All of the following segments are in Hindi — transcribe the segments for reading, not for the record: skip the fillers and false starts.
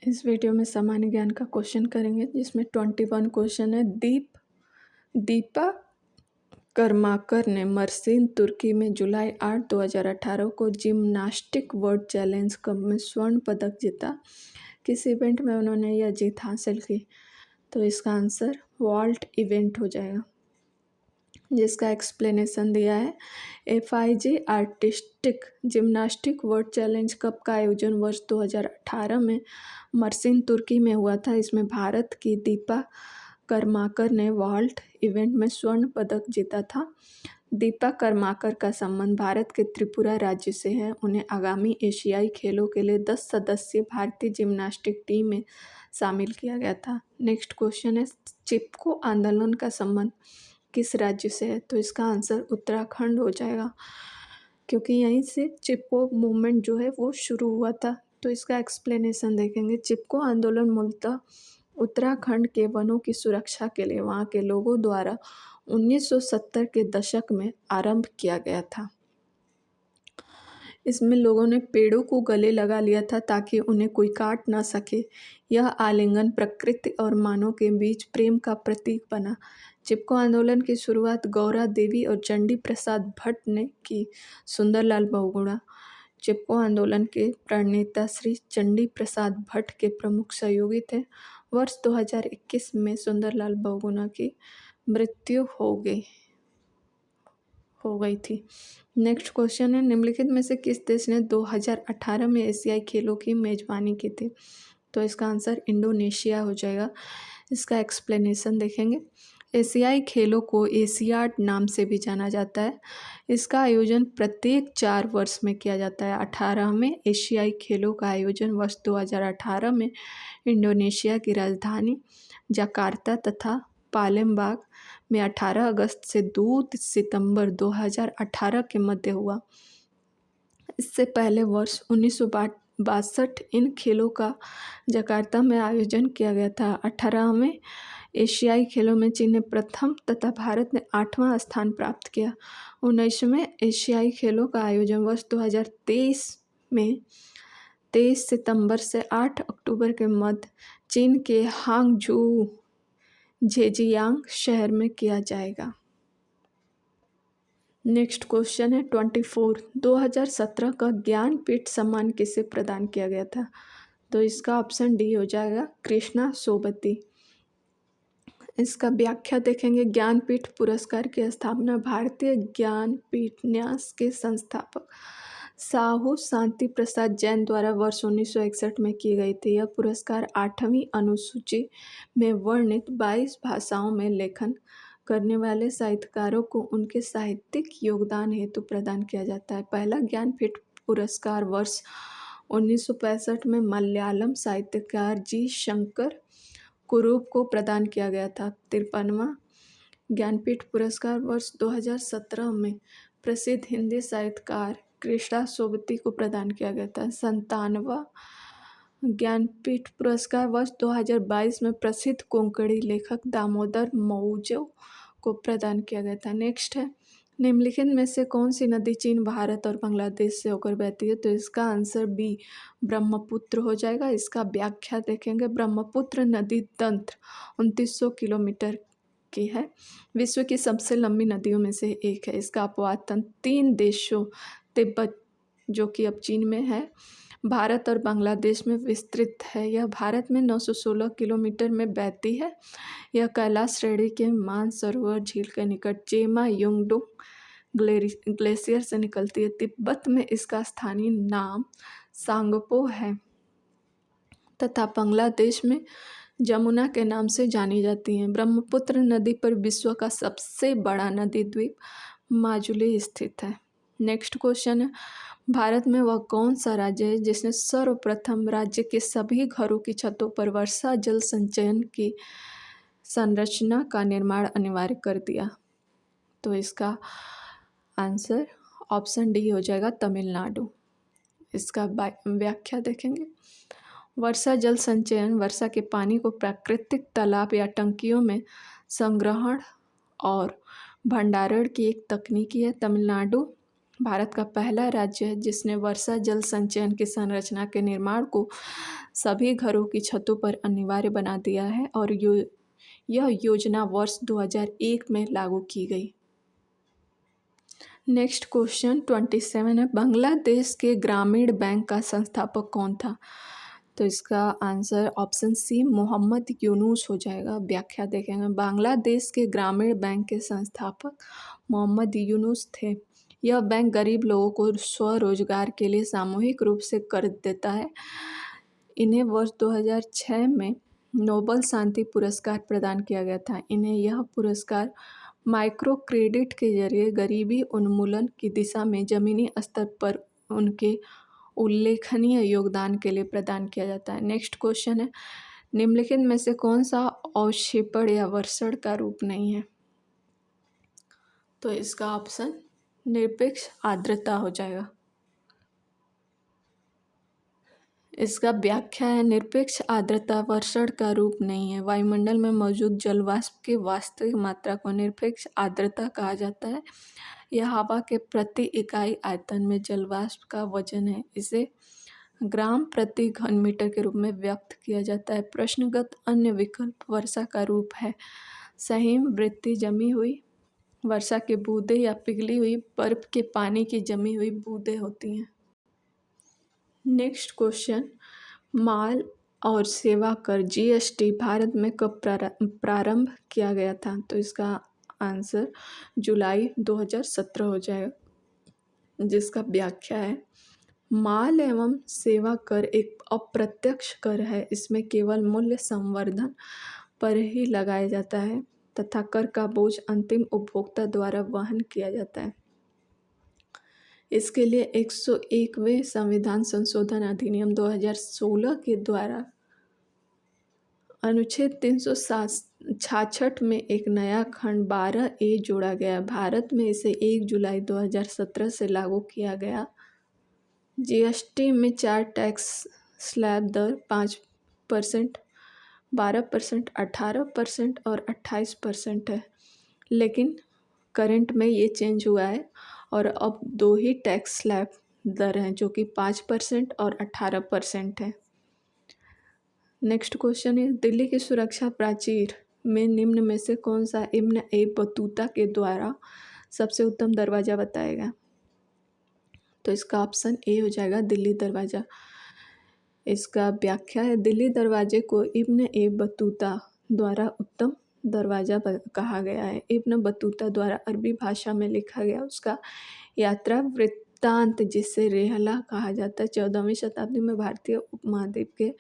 इस वीडियो में सामान्य ज्ञान का क्वेश्चन करेंगे जिसमें 21 क्वेश्चन है। दीपा कर्माकर ने मर्सिन तुर्की में जुलाई 8 2018 को जिम्नास्टिक वर्ल्ड चैलेंज कप में स्वर्ण पदक जीता। किस इवेंट में उन्होंने यह जीत हासिल की? तो इसका आंसर वॉल्ट इवेंट हो जाएगा, जिसका एक्सप्लेनेशन दिया है। FIG artistic gymnastic world challenge cup का आयोजन वर्ष 2018 में मर्सिन तुर्की में हुआ था। इसमें भारत की दीपा कर्माकर ने वॉल्ट इवेंट में स्वर्ण पदक जीता था। दीपा कर्माकर का संबंध भारत के त्रिपुरा राज्य से है। उन्हें आगामी एशियाई खेलों के लिए 10 सदस्यीय भारतीय जिम्नास्टिक टीम में शामिल किया गया था। नेक्स्ट क्वेश्चन है, चिपको आंदोलन का संबंध किस राज्य से है? तो इसका आंसर उत्तराखंड हो जाएगा, क्योंकि यहीं से चिपको मूवमेंट जो है वो शुरू हुआ था। तो इसका एक्सप्लेनेशन देखेंगे। चिपको आंदोलन मूलतः उत्तराखंड के वनों की सुरक्षा के लिए वहाँ के लोगों द्वारा 1970 के दशक में आरंभ किया गया था। इसमें लोगों ने पेड़ों को गले लगा लिया था ताकि उन्हें कोई काट ना सके। यह आलिंगन प्रकृति और मानव के बीच प्रेम का प्रतीक बना। चिपको आंदोलन की शुरुआत गौरा देवी और चंडी प्रसाद भट्ट ने की। सुंदरलाल बहुगुणा चिपको आंदोलन के प्रणेता श्री चंडी प्रसाद भट्ट के प्रमुख सहयोगी थे। वर्ष 2021 में सुंदरलाल बहुगुणा की मृत्यु हो गई थी। नेक्स्ट क्वेश्चन है, निम्नलिखित में से किस देश ने 2018 में एशियाई खेलों की मेजबानी की थी? तो इसका आंसर इंडोनेशिया हो जाएगा। इसका एक्सप्लेनेशन देखेंगे। एशियाई खेलों को एशियाड नाम से भी जाना जाता है। इसका आयोजन प्रत्येक 4 वर्ष में किया जाता है। 18वें एशियाई खेलों का आयोजन वर्ष 2018 में इंडोनेशिया की राजधानी जकार्ता तथा पालेमबांग में 18 अगस्त से 2 सितंबर 2018 के मध्य हुआ। इससे पहले वर्ष 1962 इन खेलों का जकार्ता में आयोजन किया गया था। 18वें एशियाई खेलों में चीन ने प्रथम तथा भारत ने 8वां स्थान प्राप्त किया। 19वें एशियाई खेलों का आयोजन वर्ष 2023 में 23 सितंबर से 8 अक्टूबर के मध्य चीन के हांगझू झेजियांग शहर में किया जाएगा। नेक्स्ट क्वेश्चन है 24। 2017 का ज्ञानपीठ सम्मान किसे प्रदान किया गया था? तो इसका ऑप्शन डी हो जाएगा, कृष्णा सोबती। इसका व्याख्या देखेंगे। ज्ञानपीठ पुरस्कार की स्थापना भारतीय ज्ञानपीठ न्यास के संस्थापक साहू शांति प्रसाद जैन द्वारा वर्ष 1961 में की गई थी। यह पुरस्कार 8वीं अनुसूची में वर्णित 22 भाषाओं में लेखन करने वाले साहित्यकारों को उनके साहित्यिक योगदान हेतु प्रदान किया जाता है। पहला ज्ञानपीठ पुरस्कार वर्ष 1965 में मलयालम साहित्यकार जी शंकर कुरूप को प्रदान किया गया था। 53वां ज्ञानपीठ पुरस्कार वर्ष 2017 में प्रसिद्ध हिंदी साहित्यकार कृष्णा सोबती को प्रदान किया गया था। 57वां ज्ञानपीठ पुरस्कार वर्ष 2022 में प्रसिद्ध कोंकणी लेखक दामोदर मौजो को प्रदान किया गया था। नेक्स्ट है, निम्नलिखित में से कौन सी नदी चीन, भारत और बांग्लादेश से होकर बहती है? तो इसका आंसर बी ब्रह्मपुत्र हो जाएगा। इसका व्याख्या देखेंगे। ब्रह्मपुत्र नदी तंत्र 2900 किलोमीटर की है। विश्व की सबसे लंबी नदियों में से एक है। इसका अपवाद तंत्र 3 देशों तिब्बत, जो कि अब चीन में है, भारत और बांग्लादेश में विस्तृत है। यह भारत में 916 किलोमीटर में बहती है। यह कैलाश श्रेणी के मानसरोवर झील के निकट जेमा युंगडुंग ग्लेशियर से निकलती है। तिब्बत में इसका स्थानीय नाम सांगपो है तथा बांग्लादेश में जमुना के नाम से जानी जाती हैं। ब्रह्मपुत्र नदी पर विश्व का सबसे बड़ा नदी द्वीप माजुली स्थित है। नेक्स्ट क्वेश्चन है, भारत में वह कौन सा राज्य है जिसने सर्वप्रथम राज्य के सभी घरों की छतों पर वर्षा जल संचयन की संरचना का निर्माण अनिवार्य कर दिया? तो इसका आंसर ऑप्शन डी हो जाएगा, तमिलनाडु। इसका व्याख्या देखेंगे। वर्षा जल संचयन वर्षा के पानी को प्राकृतिक तालाब या टंकियों में संग्रहण और भंडारण की एक तकनीकी है। तमिलनाडु भारत का पहला राज्य है जिसने वर्षा जल संचयन की संरचना के निर्माण को सभी घरों की छतों पर अनिवार्य बना दिया है और यह योजना वर्ष 2001 में लागू की गई। नेक्स्ट क्वेश्चन 27 है, बांग्लादेश के ग्रामीण बैंक का संस्थापक कौन था? तो इसका answer option C Mohammad Yunus हो जाएगा। व्याख्या देखेंगे, बांग्लादेश के ग्रामीण बैंक के संस्थापक मोहम्मद यूनुस थे। यह बैंक गरीब लोगों को स्वरोजगार के लिए सामूहिक रूप से कर्ज देता है। इन्हें वर्ष 2006 में नोबल शांति पुरस्कार प्रदान किया गया था। इन्हें यह पुरस्कार माइक्रो क्रेडिट के जरिए गरीबी उन्मूलन की दिशा में ज़मीनी स्तर पर उनके उल्लेखनीय योगदान के लिए प्रदान किया जाता है। नेक्स्ट क्वेश्चन है, निम्नलिखित में से कौन सा अवक्षेपण या वर्षण का रूप नहीं है? तो इसका ऑप्शन निरपेक्ष आर्द्रता हो जाएगा। इसका व्याख्या है, निरपेक्ष आर्द्रता वर्षण का रूप नहीं है। वायुमंडल में मौजूद जलवाष्प की वास्तविक मात्रा को निरपेक्ष आर्द्रता कहा जाता है। यह हवा के प्रति इकाई आयतन में जलवाष्प का वजन है। इसे ग्राम प्रति घन मीटर के रूप में व्यक्त किया जाता है। प्रश्नगत अन्य विकल्प वर्षा का रूप है। सहीम वृत्ति जमी हुई वर्षा के बूंदें या पिघली हुई बर्फ के पानी की जमी हुई बूंदें होती हैं। नेक्स्ट क्वेश्चन, माल और सेवा कर जीएसटी भारत में कब प्रारंभ किया गया था? तो इसका आंसर जुलाई 2017 हो जाएगा, जिसका व्याख्या है, माल एवं सेवा कर एक अप्रत्यक्ष कर है। इसमें केवल मूल्य संवर्धन पर ही लगाया जाता है तथा कर का बोझ अंतिम उपभोक्ता द्वारा वहन किया जाता है। इसके लिए 101वें संविधान संशोधन अधिनियम 2016 के द्वारा अनुच्छेद 366 में एक नया खंड 12A जोड़ा गया। भारत में इसे 1 जुलाई 2017 से लागू किया गया। जीएसटी में 4 टैक्स स्लैब दर 5%, 12%, 18% और 28% है, लेकिन करंट में ये चेंज हुआ है और अब 2 ही टैक्स स्लैब दर हैं जो कि 5% और 18% है। नेक्स्ट क्वेश्चन है, दिल्ली की सुरक्षा प्राचीर में निम्न में से कौन सा इब्न ए बतूता के द्वारा सबसे उत्तम दरवाज़ा बताएगा? तो इसका ऑप्शन ए हो जाएगा, दिल्ली दरवाज़ा। इसका व्याख्या है, दिल्ली दरवाजे को इब्न ए बतूता द्वारा उत्तम दरवाज़ा कहा गया है। इब्न बतूता द्वारा अरबी भाषा में लिखा गया उसका यात्रा वृत्तांत, जिसे रेहला कहा जाता है, 14वीं शताब्दी में भारतीय उपमहाद्वीप के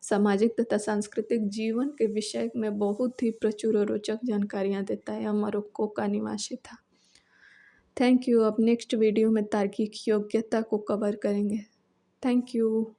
सामाजिक तथा सांस्कृतिक जीवन के विषय में बहुत ही प्रचुर और रोचक जानकारियाँ देता है। यह मोरक्को का निवासी था। Thank you. अब नेक्स्ट वीडियो में तार्किक योग्यता को कवर करेंगे। Thank you.